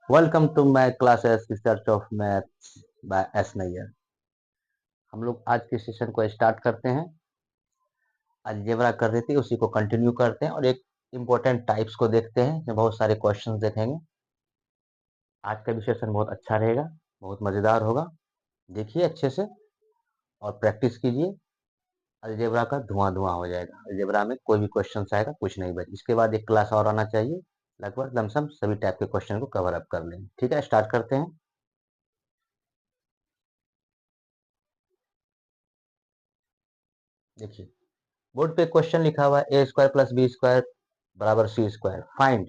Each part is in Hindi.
Welcome to my classes research of maths by S Naiyar. हम लोग आज के सेशन को स्टार्ट करते हैं। अलजेब्रा कर रहे थे, उसी को कंटिन्यू करते हैं और एक इम्पोर्टेंट टाइप्स को देखते हैं। इसमें बहुत सारे क्वेश्चंस देखेंगे। आज का भी सेशन बहुत अच्छा रहेगा, बहुत मज़ेदार होगा। देखिए अच्छे से और प्रैक्टिस कीजिए। अलजेब्रा का धुआं धुआं हो जाएगा। अलजेब्रा में कोई भी क्वेश्चन आएगा कुछ नहीं बच। इसके बाद एक क्लास और आना चाहिए, लगभग लमसम सभी टाइप के क्वेश्चन को कवर अप कर लेंगे। ठीक है, स्टार्ट करते हैं। देखिए बोर्ड पे क्वेश्चन लिखा हुआ है, A square plus B square बराबर सी स्क्वायर। फाइंड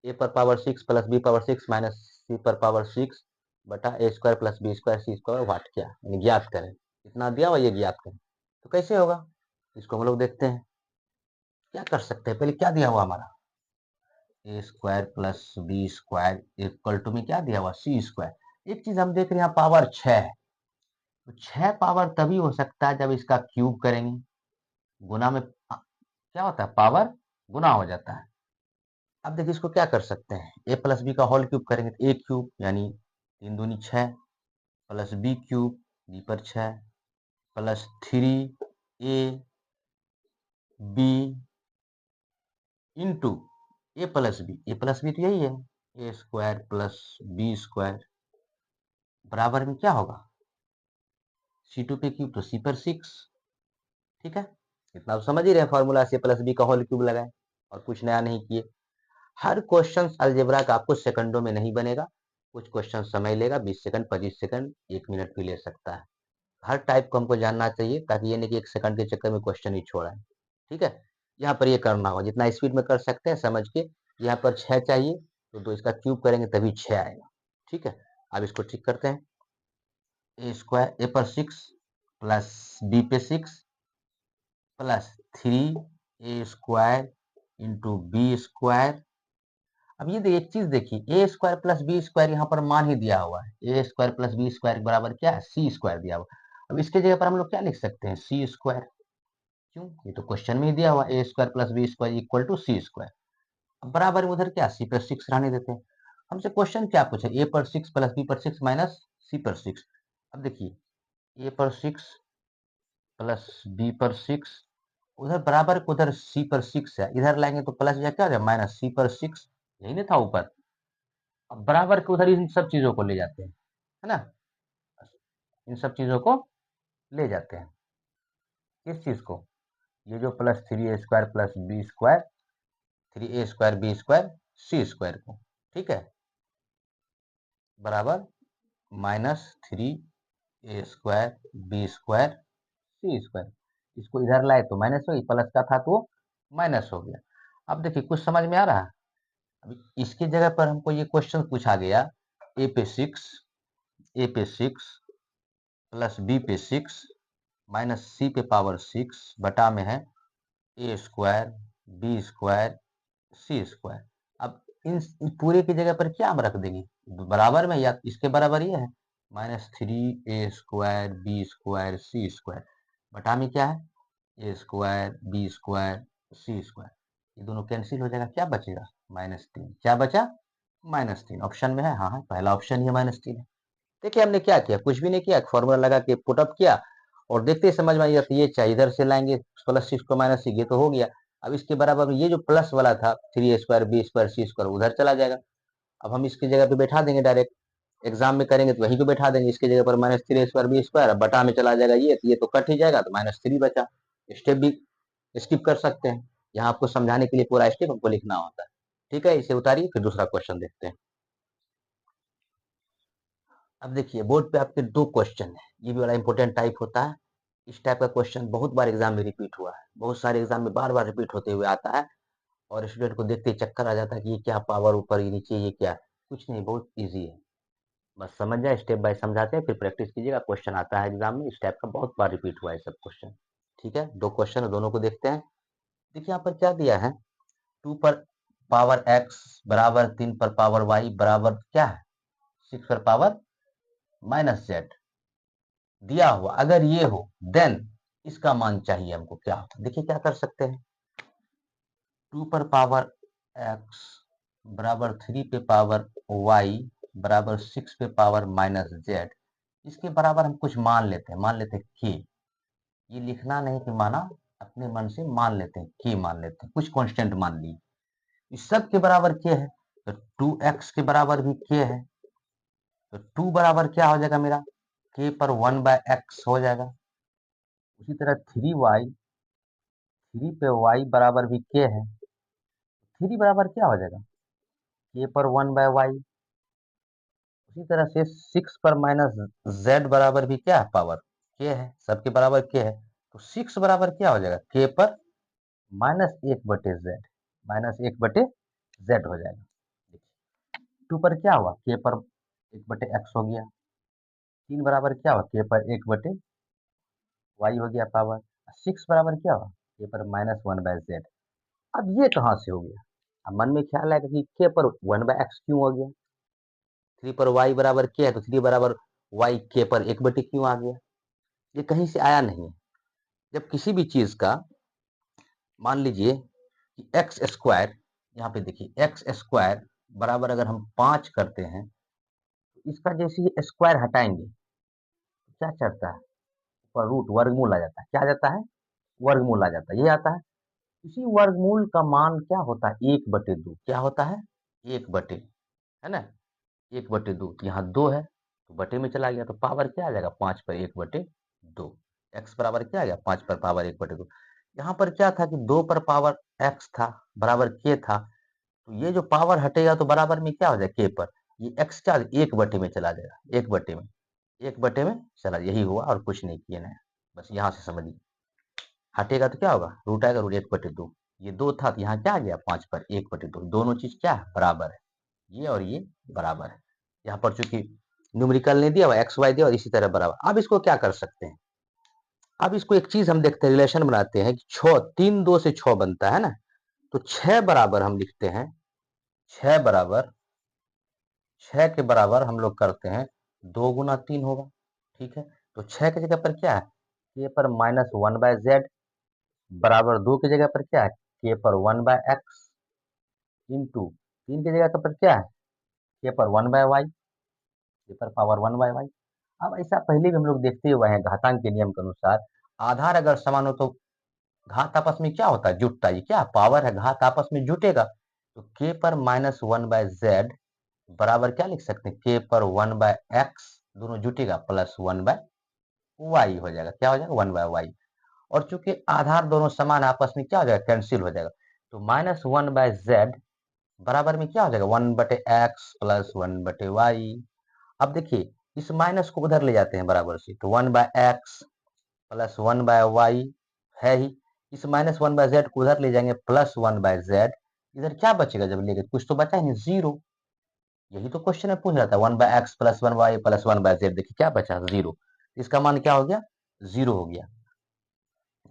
ए पर power 6 plus B power 6 minus C पर पावर 6 बटा A square plus B square C square what क्या, यानी ज्ञात करें। इतना दिया हुआ, ये ज्ञात करें। तो कैसे होगा, इसको हम लोग देखते हैं। क्या कर सकते हैं, पहले क्या दिया हुआ हमारा, A square plus B square equal to में क्या दिया हुआ, सी स्क्वायर। एक चीज हम देख रहे हैं, यहाँ पावर 6 है। तो 6 पावर तभी हो सकता है जब इसका क्यूब करेंगे। गुना में क्या होता है, पावर गुना हो जाता है। अब देखिए इसको क्या कर सकते हैं, ए प्लस बी का होल क्यूब करेंगे तो ए क्यूब यानी 3 दूनी 6 प्लस बी क्यूब बी पर 6 plus 3 A B into A plus B तो यही है, A square plus B square बराबर में क्या होगा, C2 पे क्यूब तो सी पर 6। ठीक है, इतना आप समझ ही रहे, फॉर्मूला से प्लस बी का होल क्यूब लगाए और कुछ नया नहीं किए। हर क्वेश्चन अलजेब्रा का आपको सेकंडों में नहीं बनेगा। कुछ क्वेश्चन समय लेगा, 20 सेकंड 25 सेकंड 1 मिनट भी ले सकता है। हर टाइप को हमको जानना चाहिए, ताकि ये नहीं कि 1 सेकंड के चक्कर में क्वेश्चन ही छोड़ा है। ठीक है, यहाँ पर ये करना होगा, जितना स्पीड में कर सकते हैं समझ के। यहाँ पर 6 चाहिए तो इसका क्यूब करेंगे तभी 6 आएगा। ठीक है, अब इसको ठीक करते हैं। ए स्क्वायर ए पर 6 प्लस बी पे 6 प्लस 3 ए स्क्वायर इंटू बी स्क्वायर। अब ये एक चीज देखिए, ए स्क्वायर प्लस बी स्क्वायर यहाँ पर मान ही दिया हुआ है। A square plus B square के बराबर क्या है, सी स्क्वायर दिया हुआ। अब इसके जगह पर हम लोग क्या लिख सकते हैं, सी स्क्वायर। क्यों, ये तो क्वेश्चन में ही दिया हुआ, A square plus B square equal to C square. अब बराबर में उधर क्या, सी पर 6 रहने देते हैं। हमसे क्वेश्चन क्या पूछे, ए पर 6 प्लस बी पर 6 माइनस सी पर 6। अब देखिए ए पर 6 प्लस बी पर 6, उधर बराबर को उधर सी पर 6 है, इधर लाएंगे तो प्लस या क्या हो जाए माइनस सी पर 6। यही नहीं था ऊपर। अब बराबर के उधर इन सब चीजों को ले जाते हैं, है ना। इन सब चीजों को ले जाते हैं, किस चीज को, ये जो प्लस 3 ए स्क्वायर प्लस बी स्क्वायर, 3 ए square B square C square को। ठीक है, बराबर माइनस 3 ए square B square C square. इसको इधर लाए तो माइनस हो गई, प्लस का था तो माइनस हो गया। अब देखिए कुछ समझ में आ रहा है। अभी इसकी जगह पर हमको ये क्वेश्चन पूछा गया, ए पे 6 ए पे 6 प्लस बी पे 6 माइनस सी पे पावर 6 बटा में है A square B square C square. अब इन पूरे की जगह पर क्या हम रख देंगे, बराबर में, या इसके बराबर ये है माइनस 3 ए square B square C square बटा में क्या है, A square B square C square. ये दोनों कैंसिल हो जाएगा, क्या बचेगा, -3। क्या बचा, -3। ऑप्शन में है, हाँ है, पहला ऑप्शन ही -3 है। देखिए हमने क्या किया, कुछ भी नहीं किया, फॉर्मूला लगा के पुटअप किया और देखते ही समझ में आ गया, ये चाहिए, इधर से लाएंगे प्लस 6 को माइनस 6, ये तो हो गया। अब इसके बराबर में ये जो प्लस वाला था 3 ए square B square C square उधर चला जाएगा। अब हम इसकी जगह पे बैठा देंगे डायरेक्ट, एग्जाम में करेंगे तो वहीं पे बैठा देंगे, इसकी जगह पर -3 ए स्क्वायर बी स्क्वायर, बटा में चला जाएगा ये तो कट ही जाएगा, तो -3 बचा। स्टेप भी स्किप कर सकते हैं, यहाँ आपको समझाने के लिए पूरा स्टेप हमको लिखना होता है। ठीक है, इसे उतारिए, फिर दूसरा क्वेश्चन देखते हैं। अब देखिए बोर्ड पे आपके 2 क्वेश्चन है, ये भी बड़ा इंपॉर्टेंट टाइप होता है। इस टाइप का क्वेश्चन बहुत बार एग्जाम में रिपीट हुआ है, बहुत सारे एग्जाम में बार बार रिपीट होते हुए आता है और स्टूडेंट को देखते ही चक्कर आ जाता है कि ये क्या पावर ऊपर ये नीचे ये क्या। कुछ नहीं, बहुत ईजी है, बस समझ जाए, स्टेप बाय समझाते हैं, फिर प्रैक्टिस कीजिएगा। क्वेश्चन आता है एग्जाम में इस टाइप का, बहुत बार रिपीट हुआ है सब क्वेश्चन। ठीक है, 2 क्वेश्चन है, दोनों को देखते हैं। देखिए यहाँ पर क्या दिया है, 2 पर पावर x बराबर 3 पर पावर y बराबर क्या है, 6 पर पावर -z दिया हुआ। अगर ये हो देन इसका मान चाहिए हमको, क्या होता, देखिए क्या कर सकते हैं। 2 पर पावर x बराबर 3 पे पावर y बराबर 6 पे पावर माइनस जेड, इसके बराबर हम कुछ मान लेते हैं के। ये लिखना नहीं कि माना, अपने मन से मान लेते हैं, के मान लेते हैं, कुछ कांस्टेंट मान लिए। इस सब के बराबर के है, तो 2x के बराबर भी के है, तो 2 बराबर क्या हो जाएगा मेरा, के पर 1/x हो जाएगा। उसी तरह 3y, 3 पे y बराबर भी के है, 3 बराबर क्या हो जाएगा, के पर 1/y। उसी तरह से 6 पर माइनस z बराबर भी क्या है, पावर के है, सबके बराबर के है, तो 6 बराबर क्या हो जाएगा, के पर -1/z, -1/z हो जाएगा। 2 पर क्या हुआ, के पर 1/x हो गया। 3 बराबर क्या हुआ, के पर 1/y हो गया पावर। 6 बराबर क्या हुआ, के पर -1/z। अब ये कहाँ से हो गया, अब मन में ख्याल आएगा कि के पर 1/x क्यों हो गया, 3 पर y बराबर के है, तो 3 बराबर y के पर 1/, क्यों आ गया, ये कहीं से आया नहीं है। जब किसी भी चीज का मान लीजिए कि एक्स स्क्वायर, यहाँ पे देखिए एक्स स्क्वायर बराबर अगर हम 5 करते हैं, तो इसका जैसे ही स्क्वायर हटाएंगे तो क्या चढ़ता है, ऊपर रूट वर्गमूल आ जाता है, क्या आ जाता है, वर्गमूल आ जाता है, ये आता है। इसी वर्गमूल का मान क्या होता है, 1/2, क्या होता है, 1/, है ना, 1/2, यहाँ 2 है तो बटे में चला गया, तो पावर क्या आ जाएगा, 5 पर 1/2। एक्स बराबर क्या आ गया, 5 पर पावर 1/2। यहाँ पर क्या था कि 2 पर पावर एक्स था, बराबर के था, तो ये जो पावर हटेगा तो बराबर में क्या हो जाएगा, के पर ये एक्स क्या 1/, में चला जाएगा, 1/, में चला, यही हुआ और कुछ नहीं किया ना, बस यहाँ से समझिए। हटेगा तो क्या होगा, रूट आएगा, रूट 1/2, ये 2 था तो यहाँ क्या आ गया, 5 पर 1/2, दोनों चीज क्या है, बराबर है, ये और ये बराबर है। यहाँ पर चूंकि न्यूमेरिकल नहीं दिया हुआ, एक्स वाई दिया और इसी तरह बराबर। अब इसको क्या कर सकते हैं, अब इसको एक चीज हम देखते हैं, रिलेशन बनाते हैं कि 6, 3 2 से 6 बनता है ना, तो 6 बराबर हम लिखते हैं, 6 बराबर, 6 के बराबर हम लोग करते हैं 2 गुना 3 होगा, ठीक है। तो 6 की जगह पर क्या है, के पर -1/z, बराबर 2 की जगह पर क्या है, के पर 1/x, इंटू 3 की जगह पर क्या है, के पर 1/y, के पर पावर 1/y। अब ऐसा पहले भी हम लोग देखते हुए हैं, घातांक के नियम के अनुसार आधार अगर समान हो तो घात आपस में क्या होता है, जुटता है, ये क्या पावर है, घात आपस में जुटेगा, तो के पर -1/z बराबर क्या लिख सकते हैं, के पर 1/x, दोनों जुटेगा, प्लस 1/y हो जाएगा, क्या हो जाएगा, 1/y। और चूंकि आधार दोनों समान आपस में क्या हो जाएगा, कैंसिल हो जाएगा, तो -1/z बराबर में क्या हो जाएगा, 1/x प्लस 1/y। अब देखिए इस माइनस को उधर ले जाते हैं बराबर से, तो 1/x प्लस 1/y है ही, इस -1/z को उधर ले जाएंगे, प्लस 1/z, इधर क्या बचेगा, जब लेंगे कुछ तो बचा ही नहीं, जीरो। यही तो क्वेश्चन में पूछ रहा था, 1/x plus 1y plus 1/z, देखिए क्या बचा, जीरो। इसका मान क्या हो गया, जीरो हो गया,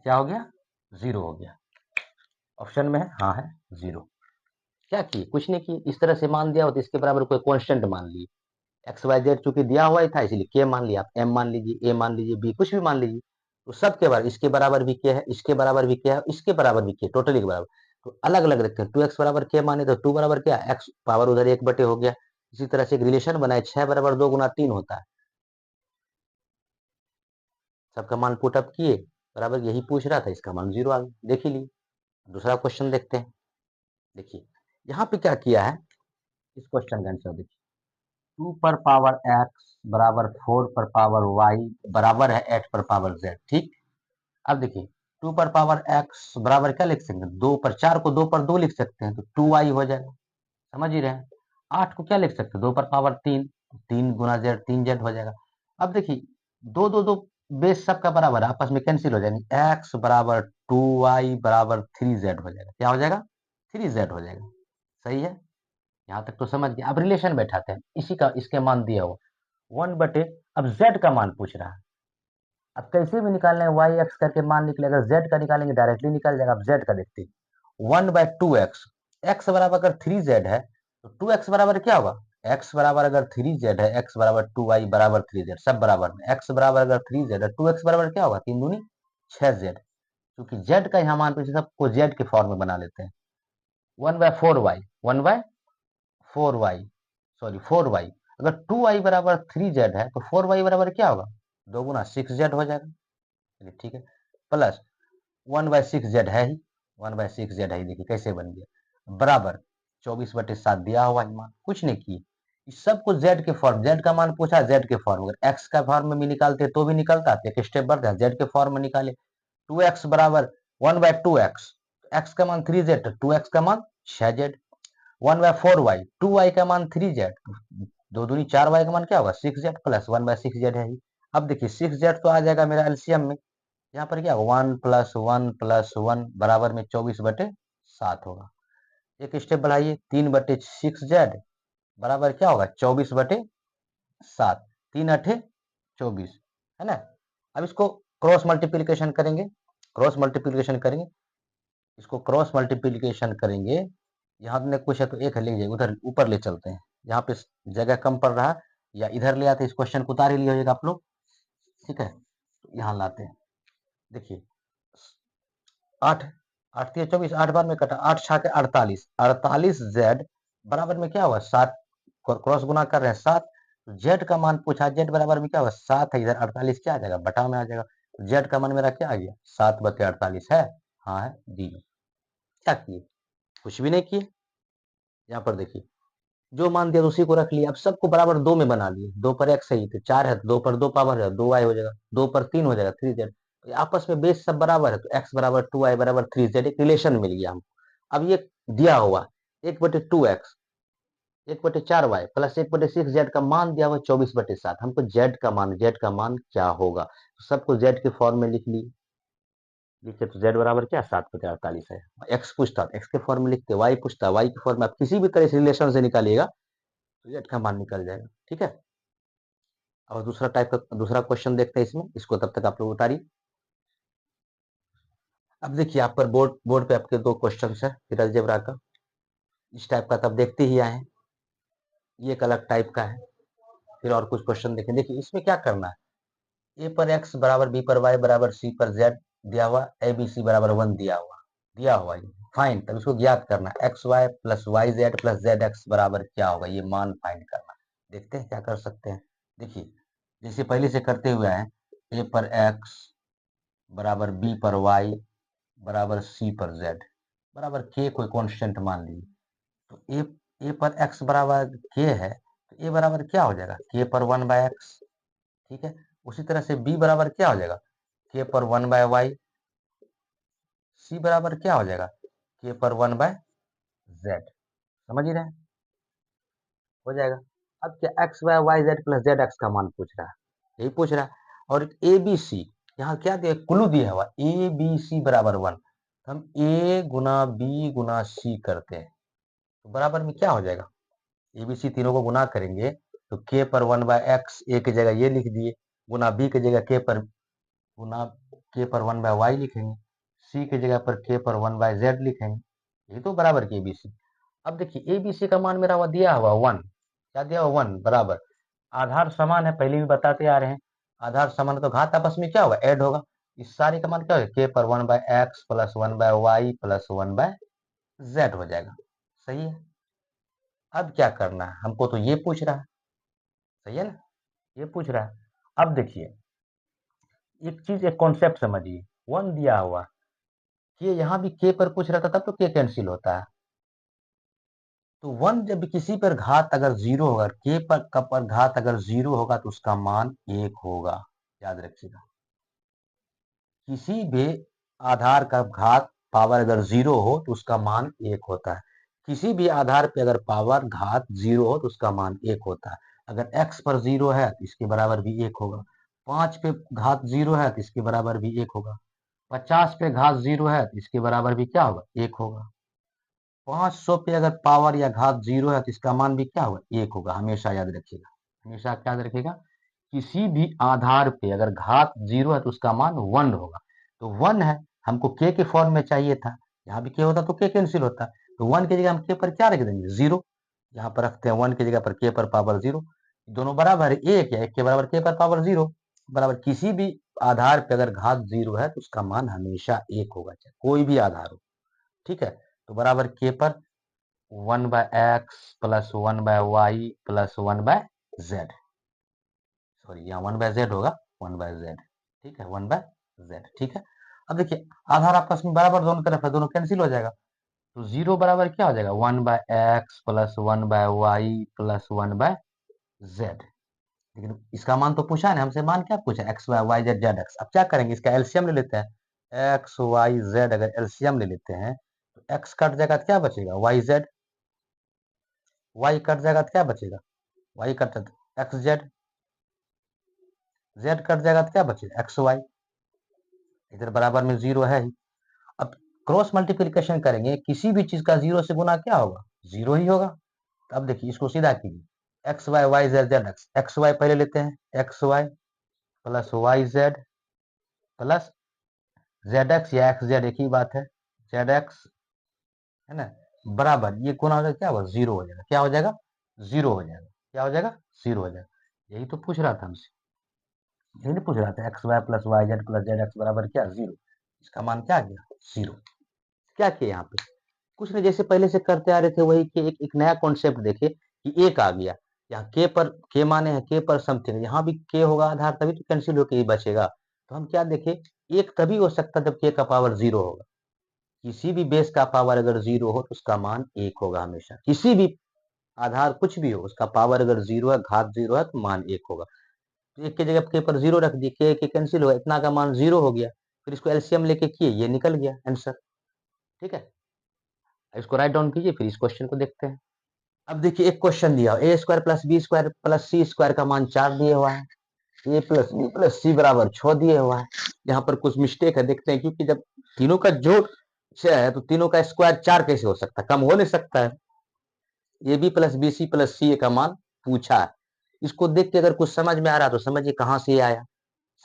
क्या हो गया, जीरो हो गया। ऑप्शन में है, हाँ है जीरो। क्या किए, कुछ नहीं किए, इस तरह से मान दिया हो तो इसके बराबर कोई कांस्टेंट मान लिए, एक्स वाई जेड चूंकि दिया हुआ ही था, इसलिए के मान लिया, आप एम मान लीजिए, ए मान लीजिए, बी कुछ भी मान लीजिए, तो सबके बराबर, इसके बराबर भी के है, इसके बराबर भी के है, इसके बराबर भी के, टोटली के बराबर, तो अलग अलग रखते हैं। 2x बराबर के माने तो 2 बराबर क्या, एक्स पावर उधर 1/, हो गया। इसी तरह से एक रिलेशन बनाए, 6 बराबर 2 गुना 3 होता है, सबका मान पुट अप किए, बराबर यही पूछ रहा था, इसका मान जीरो आ गया, देख ही ली। दूसरा क्वेश्चन देखते हैं, देखिए यहाँ पे क्या किया है, इस क्वेश्चन का आंसर देखिए, 2 पर पावर x बराबर 4 पर पावर y बराबर है 8 पर पावर z, ठीक। अब देखिए 2 पर पावर x बराबर क्या लिख सकते हैं, 2 पर 4 को 2 पर 2 लिख सकते हैं, तो 2y हो जाएगा, समझ ही रहे हैं। 8 को क्या लिख सकते हैं, 2 पर पावर 3, 3 गुना z, 3z हो जाएगा। अब देखिए 2 2 2 बेस सबका बराबर है, आपस में कैंसिल हो जाएंगे, x बराबर 2y बराबर 3z हो जाएगा, क्या हो जाएगा, 3z हो जाएगा, सही है। यहाँ तक तो समझ गए। अब रिलेशन बैठाते हैं, इसी का इसके मान दिया हो 1/, अब z का मान पूछ रहा है, अब कैसे भी निकालना है, वाई एक्स करके मान निकलेगा, जेड का निकालेंगे डायरेक्टली निकल जाएगा। अब जेड का देखते हैं, 1/2x, एक्स बराबर अगर 3z है तो 2x बराबर क्या होगा, एक्स बराबर अगर 3z है, एक्स बराबर 2y बराबर 3z, सब बराबर में, एक्स बराबर अगर 3z है, 2x बराबर क्या होगा, 3 दूनी 6z, क्योंकि z का यहाँ मान पूछे, सबको z के फॉर्म में बना लेते हैं, 1/4y, 1/4y, सॉरी 4y, अगर 2y बराबर 3z है तो 4y बराबर क्या होगा, 2 गुना 6z हो जाएगा। चलिए ठीक है, प्लस 1/6z है ही, 1/6z है ही, देखिए कैसे बन गया, बराबर 24/7 दिया हुआ है मान, कुछ नहीं किए, इस सबको z के फॉर्म, z का मान पूछा, z के फॉर्म, अगर x का फॉर्म में भी निकालते तो भी निकलता, एक स्टेप बढ़ जाए, z के फॉर्म में निकाले, 2x बराबर 1/2x, x का मान 3z, 2x का मान 6z, 1/4y, 2y का मान 3z, दो दूनी 4y का मान क्या होगा 6z, प्लस 1/6z है ही। अब देखिए 6z तो आ जाएगा मेरा एलसीएम में, यहाँ पर क्या होगा 1 + 1 + 1 बराबर में 24/7 होगा। एक स्टेप बढ़ाइए, 3/6z बराबर क्या होगा 24/7, 3 अठे 24, है ना। अब इसको क्रॉस मल्टीप्लीकेशन करेंगे, क्रॉस मल्टीप्लीकेशन करेंगे, इसको क्रॉस मल्टीप्लीकेशन करेंगे, यहाँ पे कुछ है तो एक है, ले जाइए उधर ऊपर ले चलते हैं, यहाँ पे जगह कम पड़ रहा, या इधर ले आते, इस क्वेश्चन को उतार ही लिया होगा आप लोग, ठीक है, तो यहाँ लाते हैं, देखिए 8, 8 × 24, 8 बार में कटा, 8 × 6 = 48, 48z बराबर में क्या हुआ 7, क्रॉस गुना कर रहे हैं 7, तो z का मान पूछा, z बराबर में क्या हुआ 7 है, इधर 48 क्या आ जाएगा बटा में आ जाएगा, तो z का मान मेरा क्या आ गया 7/48 है, हाँ है डी। क्या किए, कुछ भी नहीं किए, यहाँ पर देखिए जो मान दिया उसी को रख लिया, अब सबको बराबर 2 में बना लिए, 2 पर x है ही, तो 4 है तो 2 पर 2 पावर है 2y हो जाएगा, 2 पर 3 हो जाएगा 3z, तो आपस में बेस सब बराबर है, तो x बराबर 2y बराबर 3z, एक रिलेशन मिल गया हमको। अब ये दिया हुआ 1/2x 1/4y प्लस 1/6z का मान दिया हुआ 24/7, हमको z का मान क्या होगा, तो सबको z के फॉर्म में लिख लिए, लिखे तो z बराबर क्या 7/48 है, x पूछता x के फॉर्म में लिखते, y पूछता y के फॉर्म में, आप किसी भी तरह से रिलेशन से निकालिएगा तो z का मान निकल जाएगा, ठीक है। और दूसरा टाइप का दूसरा क्वेश्चन देखते हैं इसमें, इसको तब तक आप लोग उतारिए। अब देखिए आप पर बोर्ड पे आपके 2 क्वेश्चन है फिर अलजेब्रा का, इस टाइप का तब देखते ही आए हैं, ये एक अलग टाइप का है, फिर और कुछ क्वेश्चन देखें, देखिए इसमें क्या करना है, ए पर एक्स बराबर बी पर वाई बराबर सी पर जेड दिया हुआ, ए बी सी बराबर 1 दिया हुआ ये फाइंड, तब इसको ज्ञात करना, X Y plus Y Z plus Z X बराबर क्या होगा, ये मान फाइंड करना। देखते हैं क्या कर सकते हैं, देखिए जैसे पहले से करते हुए आए, ए पर एक्स बराबर बी पर वाई बराबर सी पर जेड बराबर के कोई कांस्टेंट मान लीजिए, तो ए पर एक्स बराबर के है, तो ए बराबर क्या हो जाएगा के पर 1/x, ठीक है। उसी तरह से बी बराबर क्या हो जाएगा के पर 1/y, सी बराबर क्या हो जाएगा के पर 1/z, समझ ही रहे हैं, हो जाएगा। अब क्या X Y Y Z plus Z X का मान पूछ रहा है, यही पूछ रहा है, और ए बी सी यहाँ क्या दिया क्लू दिया हुआ ए बी सी बराबर 1, हम ए गुना बी गुना सी करते हैं तो बराबर में क्या हो जाएगा, ए बी सी तीनों को गुना करेंगे तो के पर 1/x, ए की जगह ये लिख दिए, गुना बी की जगह के पर गुना के पर 1/y लिखेंगे, सी की जगह पर के पर 1/z लिखेंगे, ये तो बराबर के एबीसी। अब देखिए एबीसी का मान मेरा हुआ दिया हुआ 1, क्या दिया हुआ 1 बराबर, आधार समान है पहले भी बताते आ रहे हैं, आधार समान है तो घात आपस में क्या होगा ऐड होगा, इस सारे का मान क्या होगा के पर 1/x plus 1/y plus 1/z हो जाएगा, सही है। अब क्या करना है, हमको तो ये पूछ रहा है, सही है ना, ये पूछ रहा है। अब देखिए एक चीज एक कॉन्सेप्ट समझिए, 1 दिया हुआ, के यहाँ भी के पर पूछ रहा था तब तो के कैंसिल होता है, तो 1 जब किसी पर घात अगर 0 होगा, के पर घात अगर 0 होगा तो उसका मान 1 होगा, याद रखिएगा, किसी भी आधार का घात पावर अगर 0 हो तो उसका मान 1 होता है, किसी भी आधार पे अगर पावर घात 0 हो तो उसका मान 1 होता है, अगर x पर 0 है तो इसके बराबर भी 1 होगा, 5 पे घात 0 है तो इसके बराबर भी 1 होगा, 50 पे घात 0 है तो इसके बराबर भी क्या होगा 1 होगा, 500 पे अगर पावर या घात 0 है तो इसका मान भी क्या होगा 1 होगा, हमेशा याद रखिएगा, हमेशा याद रखिएगा, किसी भी आधार पे अगर घात 0 है तो उसका मान 1 होगा, तो 1 है, हमको के के फॉर्म में चाहिए था, यहाँ भी के होता तो के कैंसिल होता, तो 1 की जगह हम के पर क्या रख देंगे 0, यहाँ पर रखते हैं 1 की जगह पर के पर पावर 0, दोनों बराबर है, एक है, एक के बराबर के पर पावर 0 बराबर, किसी भी आधार पे अगर घात 0 है तो उसका मान हमेशा 1 होगा, चाहे कोई भी आधार हो, ठीक है। तो बराबर के पर 1/x plus 1/y plus 1/z, Z, sorry यहाँ 1/z होगा, 1/z, ठीक है, 1/z, ठीक है। अब देखिए आधार आपका इसमें बराबर दोनों तरफ है, दोनों कैंसिल हो जाएगा, तो जीरो बराबर क्या हो जाएगा, 1/x plus 1/y plus 1/z। लेकिन इसका मान तो पूछा है ना हमसे, मान क्या पूछा, X Y Y Z Z X. अब क्या करेंगे, इसका एलसीएम ले लेते हैं, एक्स वाई जेड अगर एलसीएम ले लेते हैं तो एक्स कट जाएगा तो क्या बचेगा, वाई जेड, वाई कट जाएगा तो क्या बचेगा, Y cut X Z, Z cut जाएगा तो क्या बचेगा, एक्स वाई, इधर बराबर में जीरो है ही। अब क्रॉस मल्टीप्लिकेशन करेंगे, किसी भी चीज का जीरो से गुना क्या होगा, जीरो ही होगा। तो अब देखिए इसको सीधा कीजिए, X Y Y Z Z X, X Y पहले लेते हैं, X Y plus Y Z plus Z X या एक्स जेड एक ही बात है, जेड एक्स, है ना, बराबर ये गुना हो जाएगा, क्या होगा, जीरो हो जाएगा, क्या हो जाएगा, जीरो हो जाएगा, क्या हो जाएगा, जीरो हो जाएगा। यही तो पूछ रहा था हमसे, यही नहीं पूछ रहा था, X Y plus Y Z plus Z X बराबर क्या, जीरो। इसका मान क्या आ गया, जीरो। क्या किया यहाँ पे, कुछ नहीं, जैसे पहले से करते आ रहे थे वही, कि एक नया कॉन्सेप्ट देखे कि एक आ गया, यहाँ के पर के माने हैं, के पर समथिंग, यहाँ भी के होगा आधार, तभी तो कैंसिल होकर ही बचेगा। तो हम क्या देखे, एक तभी हो सकता जब के का पावर जीरो होगा, किसी भी बेस का पावर अगर जीरो हो तो उसका मान एक होगा हमेशा, किसी भी आधार कुछ भी हो उसका पावर अगर जीरो है, घात जीरो है, तो मान एक होगा। तो एक की जगह के पर जीरो रख दिए, के कैंसिल होगा, इतना का मान जीरो हो गया, फिर इसको एलसीएम लेके किए, ये निकल गया आंसर, ठीक है। इसको राइट डाउन कीजिए, फिर इस क्वेश्चन को देखते हैं। अब देखिए एक क्वेश्चन दिया, A square plus B square plus C square का मान 4 दिए हुआ है, A plus B plus C बराबर 6 दिए हुआ है। यहाँ पर कुछ मिस्टेक है, देखते हैं, क्योंकि जब तीनों का जोड़ 6 है तो तीनों का स्क्वायर 4 कैसे हो सकता है, कम हो नहीं सकता है। A B plus B C plus C का मान पूछा है, इसको देख के अगर कुछ समझ में आ रहा तो समझिए कहाँ से ये आया,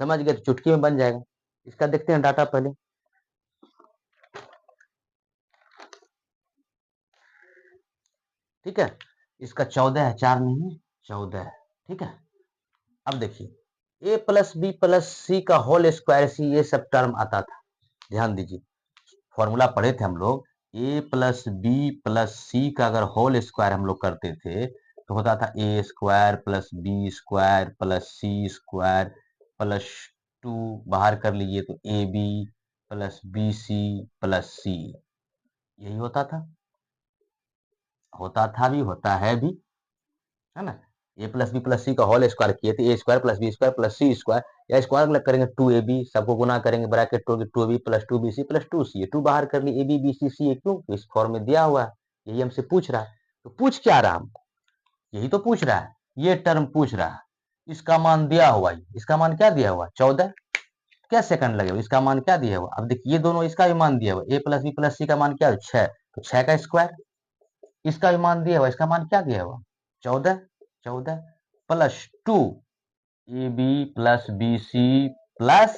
समझ गए तो चुटकी में बन जाएगा। इसका देखते हैं डाटा पहले, ठीक है। इसका 14 है, 4 नहीं है, 14 है, ठीक है। अब देखिए ए प्लस बी प्लस सी का होल स्क्वायर, सी ये सब टर्म आता था, ध्यान दीजिए, फॉर्मूला पढ़े थे हम लोग, ए प्लस बी प्लस सी का अगर होल स्क्वायर हम लोग करते थे तो होता था A square plus B square plus C square plus 2, बाहर कर लीजिए तो A B plus B C plus C, यही होता था भी, होता है भी, है ना। A plus B plus C का होल स्क्वायर किए थे, A square plus B square plus C square, या स्क्वायर करेंगे 2ab, सबको गुना करेंगे, bracket 2ab plus 2bc plus 2c, 2 बाहर कर लिए, ab bc c, क्यों, इस फॉर्म में दिया हुआ है, यही हमसे पूछ रहा है। तो पूछ क्या रहा हम, यही तो पूछ रहा है, ये टर्म पूछ रहा है, इसका मान दिया हुआ है, इसका मान क्या दिया हुआ, 14, क्या सेकंड लगे, इसका मान क्या दिया हुआ, अब देखिए ये दोनों, इसका भी मान दिया हुआ, ए प्लस बी प्लस सी का मान क्या है, 6, तो 6 का स्क्वायर, इसका भी मान दिया हुआ, इसका मान क्या दिया हुआ, 14, 14 plus 2 A B plus B C plus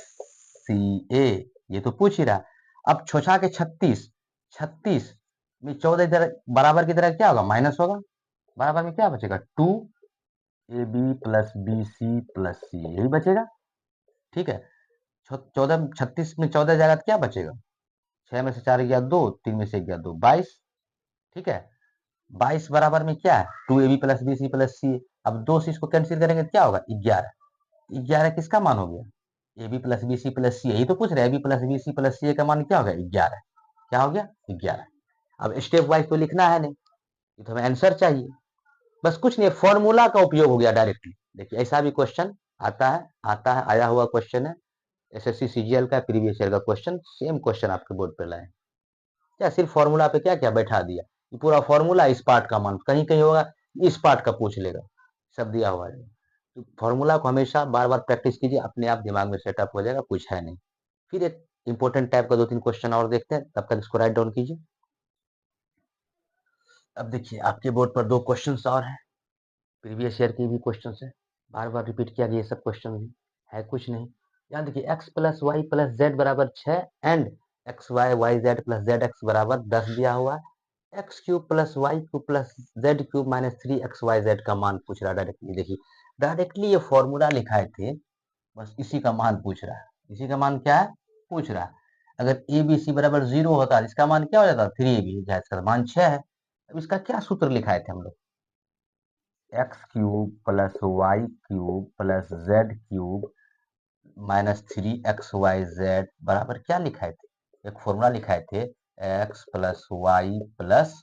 C A, ये तो पूछ ही रहा। अब छोछा के 36, 36 में 14 इधर बराबर की तरह क्या होगा, माइनस होगा, बराबर में क्या बचेगा, 2 A B plus B C plus C, यही बचेगा, ठीक है। 14, 36 में 14 जाएगा तो क्या बचेगा, 6 में से 4 गया 2, 3 में से गया 2, 22, ठीक है। 22 बराबर में क्या है, 2ab plus B C plus C, अब 2 से इसको कैंसिल करेंगे तो क्या होगा, 11, 11 किसका मान हो गया, A B plus B C plus C, यही तो पूछ रहे हैं, A B plus B C plus C का मान क्या हो गया, 11, क्या हो गया, 11। अब स्टेप वाइज तो लिखना है नहीं, ये तो हमें आंसर चाहिए, बस कुछ नहीं, फॉर्मूला का उपयोग हो गया डायरेक्टली। देखिए ऐसा भी क्वेश्चन आता है, आया हुआ क्वेश्चन है, एसएससी सीजीएल का प्रीवियस ईयर का क्वेश्चन, सेम क्वेश्चन आपके बोर्ड पे लाए, क्या सिर्फ फॉर्मूला पे क्या क्या बैठा दिया, ये पूरा फॉर्मूला, इस पार्ट का मान, कहीं कहीं होगा इस पार्ट का पूछ लेगा, सब दिया हुआ है। तो फॉर्मूला को हमेशा बार बार प्रैक्टिस कीजिए, अपने आप दिमाग में सेटअप हो जाएगा, कुछ है नहीं। फिर एक इंपॉर्टेंट टाइप का 2-3 क्वेश्चन और देखते हैं, तब तक इसको राइट डाउन कीजिए। अब देखिए आपके बोर्ड पर 2 क्वेश्चन और हैं, प्रीवियस ईयर के भी क्वेश्चन है, बार बार रिपीट किया गया ये सब क्वेश्चन भी है, कुछ नहीं। यहाँ देखिए X plus Y plus Z बराबर 6 and X Y Y Z plus Z X बराबर 10 दिया हुआ है, X cube plus Y cube plus Z cube minus 3 X Y Z का मान पूछ रहा है डायरेक्टली। देखिए डायरेक्टली ये फॉर्मूला लिखाए थे, बस इसी का मान पूछ रहा है, इसी का मान क्या है, पूछ रहा है। अगर ए बी सी बराबर 0 होता, इसका मान क्या हो जाता, 3ab, इसका मान 6 है। अब इसका क्या सूत्र लिखाए थे हम लोग, X cube plus Y cube plus Z cube minus 3xyz बराबर क्या लिखाए थे? एक फॉर्मूला लिखाए थे, X plus Y plus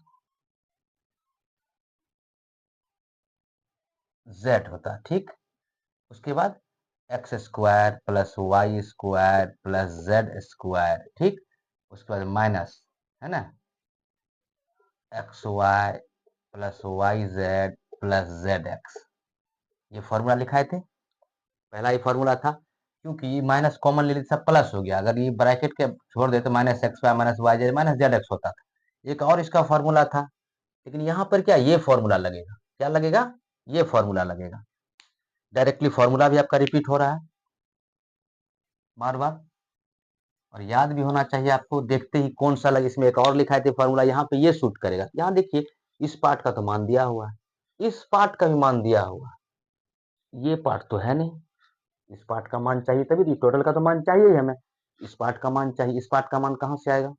Z होता, ठीक। उसके बाद X square plus Y square plus Z square, ठीक। उसके बाद माइनस, है ना, X Y plus Y Z plus Z X, ये फॉर्मूला लिखाए थे। पहला ही फॉर्मूला था, क्योंकि ये माइनस कॉमन ले ली सब प्लस हो गया, अगर ये ब्रैकेट के छोड़ दे तो minus X Y minus Y Z minus Z X होता था। एक और इसका फॉर्मूला था, लेकिन यहाँ पर क्या ये फॉर्मूला लगेगा, क्या लगेगा, ये फॉर्मूला लगेगा। डायरेक्टली फॉर्मूला भी आपका रिपीट हो रहा है बार बार, और याद भी होना चाहिए आपको। देखते ही कौन सा लगे, इसमें एक और लिखा है फॉर्मूला, यहाँ पे ये सूट करेगा। यहाँ देखिए, इस पार्ट का तो मान दिया हुआ है, इस पार्ट का भी मान दिया हुआ है, ये पार्ट तो है नहीं, इस पार्ट का मान चाहिए, तभी टोटल का तो मान चाहिए ही हमें। इस पार्ट का मान चाहिए, इस पार्ट का मान कहाँ से आएगा, तो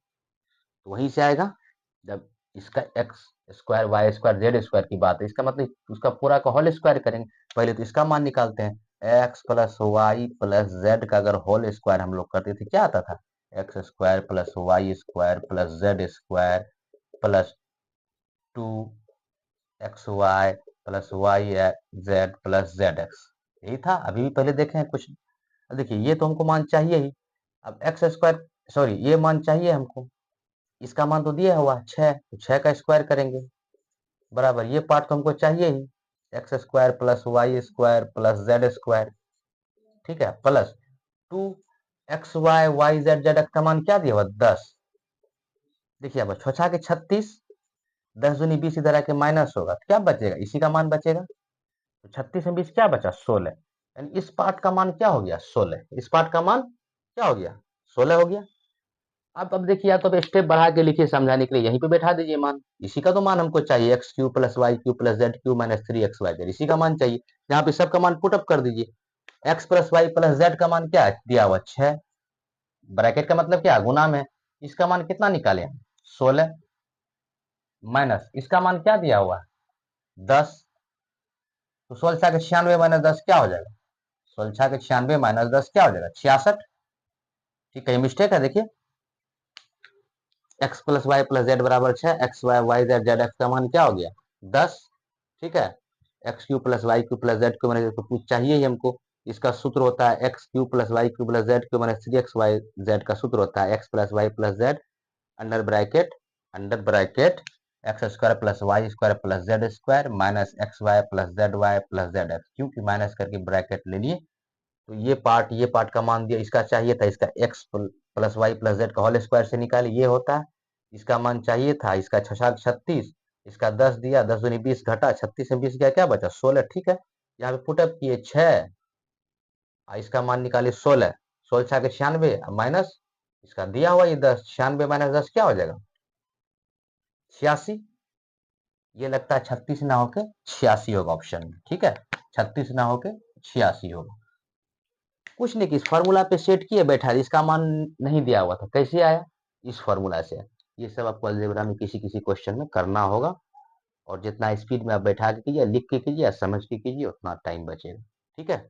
वहीं से आएगा जब इसका X square Y square Z square की बात है, इसका मतलब उसका पूरा का होल स्क्वायर करेंगे। पहले तो इसका मान निकालते हैं, X plus Y plus Z का अगर होल स्क्वायर हम लोग करते थे क्या आता था, X square plus Y square plus Z square plus 2xy plus Y Z plus Z X, यही था। अभी भी पहले देखे हैं कुछ, देखिए ये तो हमको मान चाहिए ही। अब एक्स स्क्वायर, सॉरी ये मान चाहिए हमको, इसका मान तो दिया हुआ 6, तो 6 का स्क्वायर करेंगे बराबर, ये पार्ट तो हमको चाहिए ही, X square plus Y square plus Z square, ठीक है, प्लस 2xy yz का मान क्या दिया हुआ 10। देखिए अब 6 के 36, 10 दूनी 20, इधर आके माइनस होगा तो क्या बचेगा, इसी का मान बचेगा। तो 36 में 20 क्या बचा, 16, यानी इस पार्ट का मान क्या हो गया 16, इस पार्ट का मान क्या हो गया 16 हो गया। अब देखिए, या तो अब स्टेप बढ़ा के लिखिए समझाने के लिए, यहीं पे बैठा दीजिए मान, इसी का तो मान हमको चाहिए, X cube plus Y cube plus Z cube minus 3xy, इसी का मान चाहिए। यहाँ पे सबका मान पुटअप कर दीजिए, X plus Y plus Z का मान क्या है दिया हुआ 6, ब्रैकेट का मतलब क्या गुना में, इसका मान कितना निकाले 16, माइनस इसका मान क्या दिया हुआ 10, तो 16 के 96 माइनस 10 क्या हो जाएगा, 16 के 96 माइनस 10 क्या हो जाएगा 66। ठीक है, ये मिस्टेक है, देखिए X plus Y plus Z बराबर 6, X Y Y Z Z X का मान क्या हो गया 10, ठीक है। X cube plus Y cube plus Z cube minus, तो कुछ चाहिए ही हमको, इसका सूत्र होता है X cube plus Y cube plus Z cube minus 3xy z का सूत्र होता है X plus Y plus Z under bracket X square plus Y square plus Z square minus X Y plus Z Y plus Z X, क्योंकि माइनस करके ब्रैकेट ले लिए, तो ये पार्ट का मान दिया, इसका चाहिए था, इसका X plus Y plus Z का होल स्क्वायर से निकाले, ये होता है, इसका मान चाहिए था, इसका 6 36, इसका 10 दिया, 10 दूनी 20 घटा, 36 में 20 गया क्या बचा 16, ठीक है। यहाँ पे पुटअप किए 6, इसका मान निकाले 16, 16 के 96 माइनस इसका दिया हुआ ये 10, 96 माइनस 10 क्या हो जाएगा 86, ये लगता है 36 ना होके 86 होगा ऑप्शन में, ठीक है, 36 ना होके 86 होगा। कुछ नहीं, कि इस फार्मूला पे सेट किए बैठा, इसका मान नहीं दिया हुआ था, कैसे आया इस फार्मूला से। ये सब आपको अलजेब्रा में किसी किसी क्वेश्चन में करना होगा, और जितना स्पीड में आप बैठा के कीजिए, लिख के कीजिए या समझ के कीजिए, उतना टाइम बचेगा, ठीक है।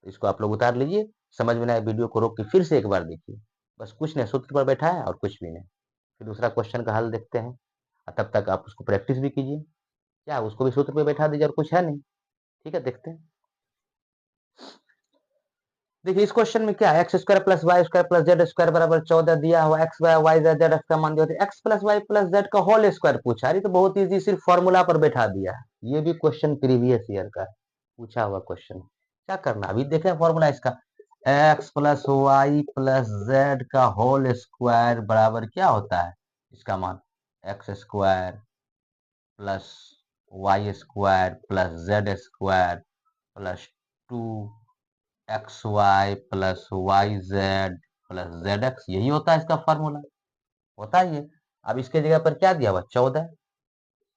इसको आप लोग उतार लीजिए, समझ में ना आए वीडियो को रोक के फिर से एक बार देखिए, बस कुछ नहीं, सूत्र पर बैठा है और कुछ भी नहीं। फिर दूसरा क्वेश्चन का हल देखते हैं, और तब तक आप उसको प्रैक्टिस भी कीजिए, क्या उसको भी सूत्र पे बैठा दीजिए, और कुछ है नहीं, ठीक है, देखते हैं। देखिए इस क्वेश्चन में क्या है, X square plus Y square plus Z square बराबर 14 दिया हुआ, X Y Y Z Z X का मान दिया, X plus Y plus Z का होल स्क्वायर पूछा, अरे तो बहुत इजी, सिर्फ फॉर्मूला पर बैठा दिया है। ये भी क्वेश्चन प्रीवियस ईयर का है, पूछा हुआ क्वेश्चन, क्या करना अभी देखें फॉर्मूला इसका, X plus Y plus Z का होल स्क्वायर बराबर क्या होता है, इसका मान X square plus Y square plus Z square plus 2xy plus Y Z plus Z X, यही होता है इसका फॉर्मूला, होता है ये। अब इसके जगह पर क्या दिया हुआ 14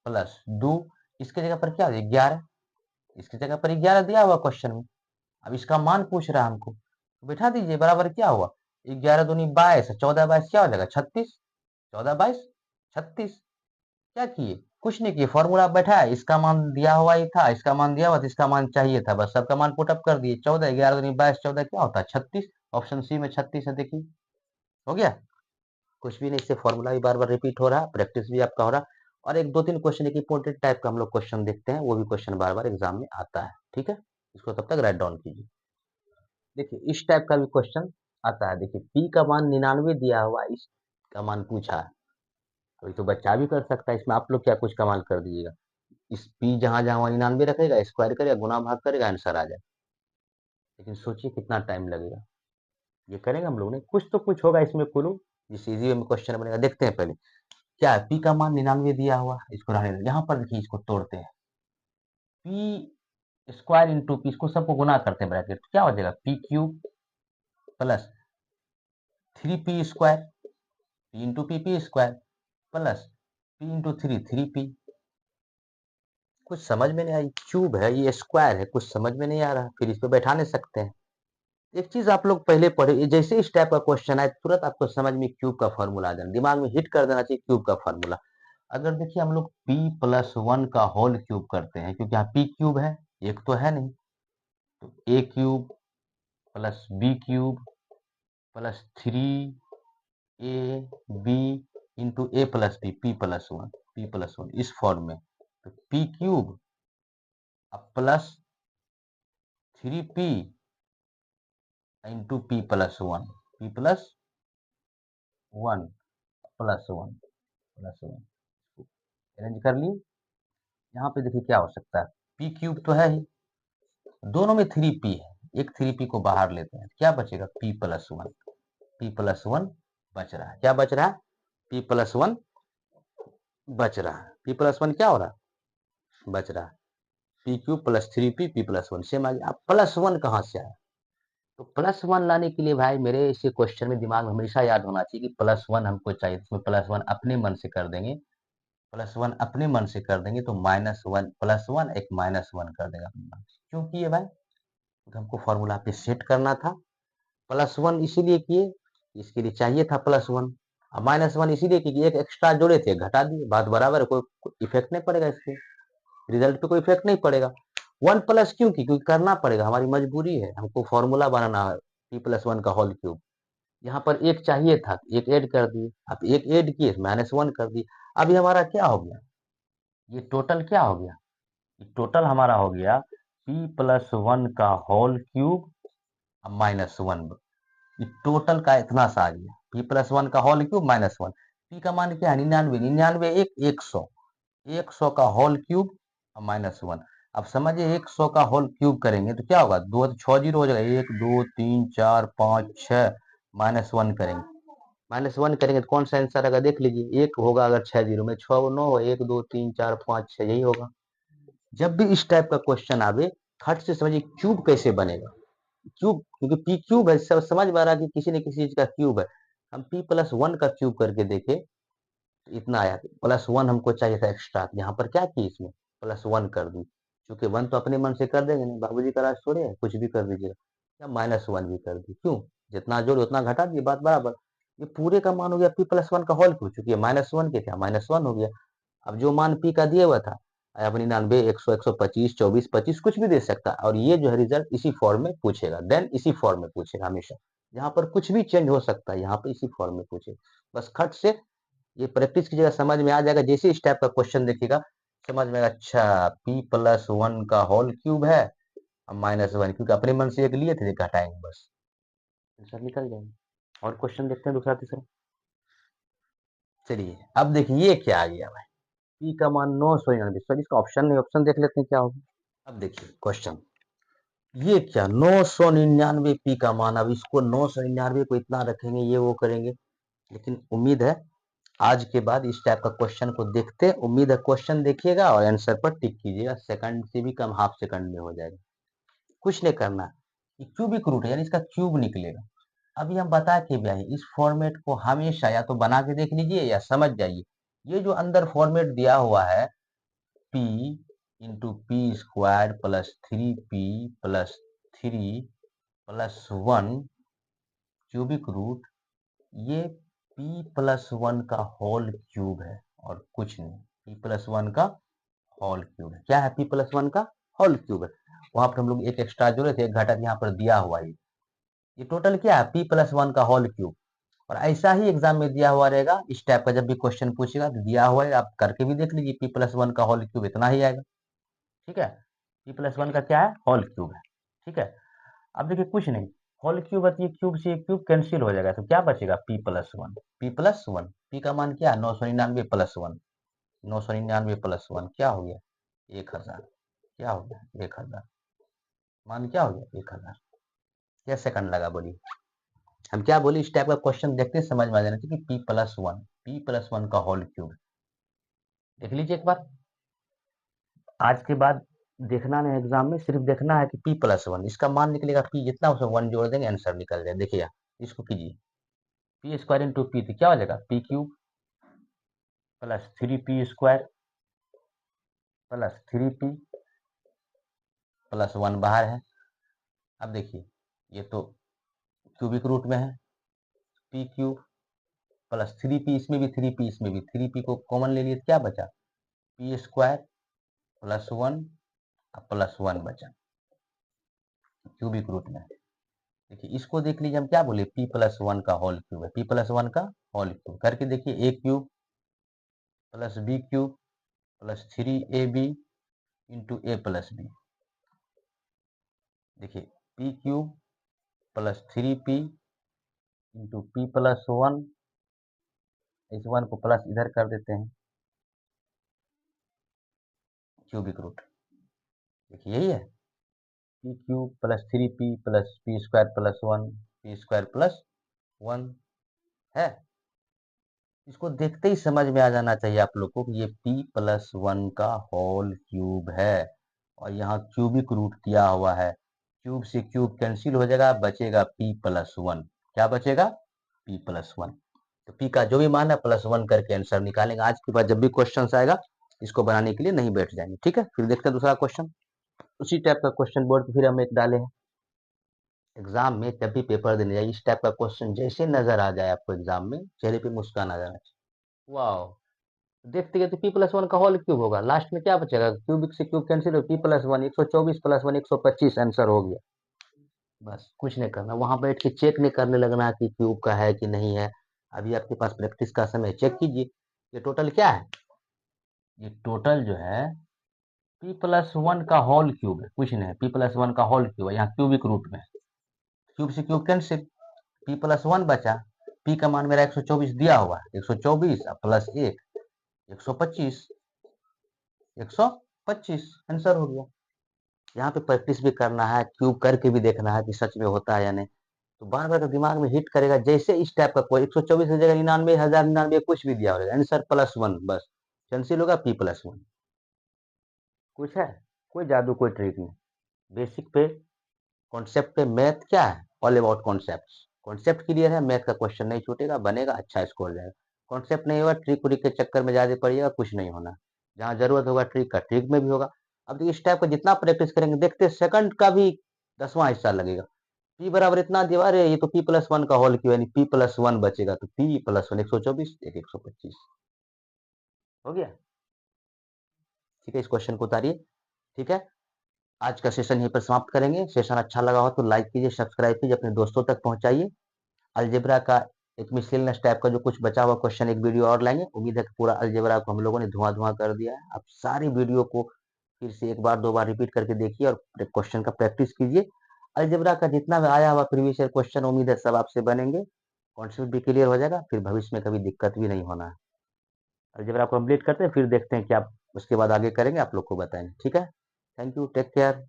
प्लस 2, इसके जगह पर क्या दिया 11, इसकी जगह पर 11 दिया हुआ क्वेश्चन में। अब इसका मान पूछ रहा है हमको, तो बैठा दीजिए, बराबर क्या हुआ 11 दूनी 22, 14 22 क्या हो जाएगा 36, 14 22 36, क्या किए कुछ नहीं किया, फॉर्मूला बैठा है, इसका मान दिया हुआ ही था, इसका मान दिया हुआ था, इसका मान चाहिए था, बस सबका मान पुटअप कर दिए। 14 11 दूनी 22, 14 क्या होता है 36। ऑप्शन सी में 36 है, देखिए हो गया। कुछ भी नहीं, इससे फॉर्मूला भी बार बार रिपीट हो रहा, प्रैक्टिस भी आपका हो रहा। और एक दो तीन क्वेश्चन एक इंपॉर्टेंट टाइप का हम लोग क्वेश्चन देखते हैं, वो भी क्वेश्चन बार बार एग्जाम में आता है, ठीक है। इसको तब तक राइट डाउन कीजिए। देखिए इस टाइप का भी क्वेश्चन आता है। देखिए पी का मान 99 दिया हुआ, इसका मान पूछा है। तो ये तो बच्चा भी कर सकता है, इसमें आप लोग क्या कुछ कमाल कर दीजिएगा। इस पी जहां जहां 99 रखेगा, स्क्वायर करेगा, गुना भाग करेगा, आंसर आ जाए। लेकिन सोचिए कितना टाइम लगेगा। ये करेंगे हम लोग ने, कुछ तो कुछ होगा इसमें क्लू, जिस इजी वे में क्वेश्चन बनेगा। देखते हैं पहले क्या है। पी का मान 99 दिया हुआ, इसको रहने दो। यहाँ पर देखिए इसको तोड़ते हैं, पी स्क्वायर इंटू पी, इसको सबको गुना करते हैं ब्रैकेट, क्या हो जाएगा P cube plus 3p square, P into P square plus P into 3 P. कुछ समझ में नहीं आई, क्यूब है ये स्क्वायर है, कुछ समझ में नहीं आ रहा, फिर इस पे बैठा नहीं सकते हैं। एक चीज आप लोग पहले पढ़े, जैसे इस टाइप का क्वेश्चन आए तुरंत आपको समझ में क्यूब का फॉर्मूला आ जाना, दिमाग में हिट कर देना चाहिए क्यूब का फॉर्मूला। अगर देखिए हम लोग p+1 का होल क्यूब करते हैं, क्योंकि यहाँ p क्यूब है, एक तो है नहीं, तो a cube plus b cube plus 3ab into a plus B, p+1 इस फॉर्म में। तो p cube plus 3p into p+1 plus one arrange कर लिए। यहाँ पे देखिए क्या हो सकता है, पी क्यूब तो है ही, दोनों में 3p है, एक 3p को बाहर लेते हैं, क्या बचेगा p+1 बच रहा है। क्या बच रहा है, p+1 बच रहा है। p+1 क्या हो रहा है, बच रहा है। P cube plus 3p p+1 same आ गया। अब +1 कहाँ से आया, तो +1 लाने के लिए भाई मेरे इसे क्वेश्चन में दिमाग में हमेशा याद होना चाहिए कि +1 हमको चाहिए, इसमें +1 अपने मन से कर देंगे, +1 अपने मन से कर देंगे, तो -1 +1 एक -1 कर देगा अपने मन से। क्यों किए भाई, तो हमको फॉर्मूला पे सेट करना था। +1 इसीलिए किए, इसके लिए चाहिए था +1। अब -1 इसीलिए कि एक एक्स्ट्रा जोड़े थे, घटा दिए, बात बराबर है, कोई इफेक्ट नहीं पड़ेगा इससे, रिजल्ट पे कोई इफेक्ट नहीं पड़ेगा। 1 प्लस क्यों की, क्योंकि करना पड़ेगा, हमारी मजबूरी है, हमको फॉर्मूला बनाना है p+1 का होल क्यूब। यहाँ पर एक चाहिए था, एक ऐड कर दिए, अब एक ऐड किए -1 कर दिए। अभी हमारा क्या हो गया, ये टोटल क्या हो गया, टोटल हमारा हो गया p+1 का होल क्यूब -1। टोटल का इतना सा आ गया, p+1 का होल क्यूब -1। p का मान क्या है 99, 99 एक 100, 100 का होल क्यूब -1। अब समझिए 100 का होल क्यूब करेंगे तो क्या होगा, दो 6 जीरो हो जाएगा, 1 2 3 4 5 6, -1 करेंगे, -1 करेंगे तो कौन सा आंसर आएगा देख लीजिए, एक होगा, अगर 6 जीरो में 6 9, 1 2 3 4 5 6, यही होगा। जब भी इस टाइप का क्वेश्चन आवे, फट से समझिए क्यूब कैसे बनेगा। क्यूब, क्योंकि पी क्यूब है, सब समझ में आ रहा है कि किसी न किसी चीज का क्यूब है। हम p+1 का क्यूब करके देखे तो इतना आया, +1 हमको चाहिए था एक्स्ट्रा, यहाँ पर क्या की, इसमें +1 कर दी। क्योंकि 1 तो अपने मन से कर देंगे नहीं, बाबूजी का राज थोड़े है, कुछ भी कर दीजिएगा। या -1 भी कर दी, क्यों, जितना जोड़े उतना घटा दिए, बात बराबर। ये पूरे का मान हो गया p+1 का होल क्यूब, चूंकि -1 के थे, -1 हो गया। अब जो मान पी का दिया हुआ था, आप 99 100 125 24 25 कुछ भी दे सकता है, और ये जो है रिजल्ट इसी फॉर्म में पूछेगा, देन इसी फॉर्म में पूछेगा हमेशा। यहाँ पर कुछ भी चेंज हो सकता है, यहाँ पे इसी फॉर्म में पूछेगा। बस खट से ये प्रैक्टिस कीजिएगा, समझ में आ जाएगा। जैसे इस टाइप का क्वेश्चन देखिएगा, समझ में आएगा, अच्छा p+1 का होल क्यूब है -1, क्योंकि अपने मन से एक लिए थे, घटाएंगे बस, आंसर निकल जाएंगे। और क्वेश्चन देखते हैं दूसरा तीसरा। चलिए अब देखिए ये क्या आ गया भाई, पी का मान 999, सर इसका ऑप्शन नहीं, ऑप्शन देख लेते हैं क्या होगा। अब देखिए क्वेश्चन, ये क्या 999 पी का मान, अब इसको 999 को इतना रखेंगे, ये वो करेंगे। लेकिन उम्मीद है आज के बाद इस टाइप का क्वेश्चन को देखते, उम्मीद है क्वेश्चन देखिएगा और आंसर पर टिक कीजिएगा, सेकंड से भी कम, हाफ सेकंड में हो जाएगा। कुछ नहीं करना, क्यूबिक रूट है, यानी इसका क्यूब निकलेगा। अभी हम बता के भी आए, इस फॉर्मेट को हमेशा या तो बना के देख लीजिए या समझ जाइए। ये जो अंदर फॉर्मेट दिया हुआ है, p into P square plus 3p plus 3+1 cubic root, ये p+1 का होल क्यूब है और कुछ नहीं। p+1 का होल क्यूब है। क्या है? p+1 का होल क्यूब है। वहां पर हम लोग एक एक्स्ट्रा जोड़े थे, एक घटक यहाँ पर दिया हुआ है। ये टोटल क्या है? p+1 का होल क्यूब। और ऐसा ही एग्जाम में दिया हुआ रहेगा, इस टाइप का जब भी क्वेश्चन पूछेगा तो दिया हुआ है, आप करके भी देख लीजिए, p+1 का होल क्यूब इतना ही आएगा। ठीक है, p+1 का क्या है? होल क्यूब है। ठीक है, अब देखिए कुछ नहीं, होल क्यूब है तो ये क्यूब से क्यूब कैंसिल हो जाएगा, तो क्या बचेगा? p+1। p+1, p का मान क्या है? 999 प्लस 1। 999 प्लस 1 क्या हो गया? 1000। क्या हो गया? 1000। मान क्या हो गया? 1000। क्या सेकंड लगा? बोलिए। हम क्या बोले? इस टाइप का क्वेश्चन देखते ही समझ में आ जाना चाहिए कि p+1 का होल क्यूब। देख लीजिए एक बार। आज के बाद देखना नहीं एग्जाम में, सिर्फ देखना है कि p+1 इसका मान निकलेगा, p जितना उसमें 1 जोड़ देंगे आंसर निकल जाए। देखिए इसको कीजिए, p² इंटू पी तो क्या हो जाएगा? p³ plus 3p² plus 3p plus 1 बाहर है। अब देखिए ये तो क्यूबिक रूट में है, p³ प्लस 3p, इसमें भी 3p, इसमें भी 3p को कॉमन ले लिए तो क्या बचा? p² प्लस 1 प्लस 1 बचा क्यूबिक रूट में। देखिए इसको देख लीजिए, हम क्या बोले? p+1 का होल क्यूब है, p+1 का होल क्यूब करके देखिए, a³ plus b³ plus 3ab into a plus B. देखिए p³ plus 3p into p+1, इस 1 को प्लस इधर कर देते हैं, क्यूबिक रूट। देखिए यही है, p³ plus 3p plus p² plus 1 p² plus 1 है। इसको देखते ही समझ में आ जाना चाहिए आप लोग को कि ये p+1 का होल क्यूब है, और यहाँ क्यूबिक रूट किया हुआ है। क्यूब से क्यूब कैंसिल हो जाएगा, बचेगा p+1। क्या बचेगा? p+1। तो p का जो भी मान है +1 करके आंसर निकालेंगे। आज के बाद जब भी क्वेश्चन आएगा इसको बनाने के लिए नहीं बैठ जाएंगे। ठीक है, फिर देखते हैं दूसरा क्वेश्चन। उसी टाइप का क्वेश्चन बोर्ड पे फिर हम एक डाले हैं। एग्जाम में जब भी पेपर देने जाइए, इस टाइप का क्वेश्चन जैसे नजर आ जाए आपको एग्जाम में, चेहरे पे मुस्कान आ जाना चाहिए। वाह, देखते गए तो p+1 का होल क्यूब होगा, लास्ट में क्या बचेगा? क्यूबिक से क्यूब कैंसिल हो, p+1 124 प्लस 1 125 आंसर हो गया। बस कुछ नहीं करना, वहां बैठ के चेक नहीं करने लगना कि क्यूब का है कि नहीं है। अभी आपके पास प्रैक्टिस का समय, चेक कीजिए ये टोटल क्या है। ये टोटल जो है p+1 का होल क्यूब है, कुछ नहीं है, p+1 का होल क्यूब है, यहाँ क्यूबिक रूट में। क्यूब से क्यूब कैंसिल, p+1 बचा। p का मान मेरा 124 दिया हुआ है, 124 प्लस 1 125, 125 आंसर हो गया। यहाँ पे प्रैक्टिस भी करना है, क्यूब करके भी देखना है कि सच में होता है या नहीं। तो बार बार दिमाग में हिट करेगा, जैसे इस टाइप का कोई 124 की जगह 99,099 कुछ भी दिया होगा, आंसर +1 बस कैंसिल होगा, p+1। कुछ है? कोई जादू कोई ट्रिक नहीं। बेसिक पे, कॉन्सेप्ट पे मैथ क्या है? All about concept. Concept clear है, मैथ का क्वेश्चन नहीं छूटेगा, बनेगा, अच्छा स्कोर जाएगा। कॉन्सेप्ट नहीं होगा, ट्रिक उरिक के चक्कर में ज्यादा पड़िएगा, कुछ नहीं होना। जहाँ जरूरत होगा ट्रिक का, ट्रिक में भी होगा। अब देखिए इस टाइप का जितना प्रैक्टिस करेंगे, देखते सेकंड का भी 10वां हिस्सा लगेगा। p बराबर इतना दिया, अरे ये तो p+1 का होल क्यों, यानी p+1 बचेगा, तो p+1 124 एक 125 हो गया। ठीक है, इस क्वेश्चन को उतारिए। ठीक है, आज का सेशन यहीं पर समाप्त करेंगे। सेशन अच्छा लगा हो तो लाइक कीजिए, सब्सक्राइब कीजिए, अपने दोस्तों तक पहुंचाइए। अलजेब्रा का एक मिसलेनियस टाइप का जो कुछ बचा हुआ क्वेश्चन, एक वीडियो और लाएंगे। उम्मीद है कि पूरा अलजेब्रा को हम लोगों ने धुआं धुआं कर दिया है। आप सारी वीडियो को फिर से एक बार दो बार रिपीट करके देखिए और क्वेश्चन का प्रैक्टिस कीजिए। अलजेब्रा का जितना भी आया हुआ प्रीवियस ईयर क्वेश्चन, उम्मीद है सब आपसे बनेंगे, कॉन्सेप्ट भी क्लियर हो जाएगा, फिर भविष्य में कभी दिक्कत भी नहीं होना है। अलजेब्रा कंप्लीट करते हैं, फिर देखते हैं कि आप उसके बाद आगे करेंगे, आप लोग को बताएंगे। ठीक है, थैंक यू, टेक केयर।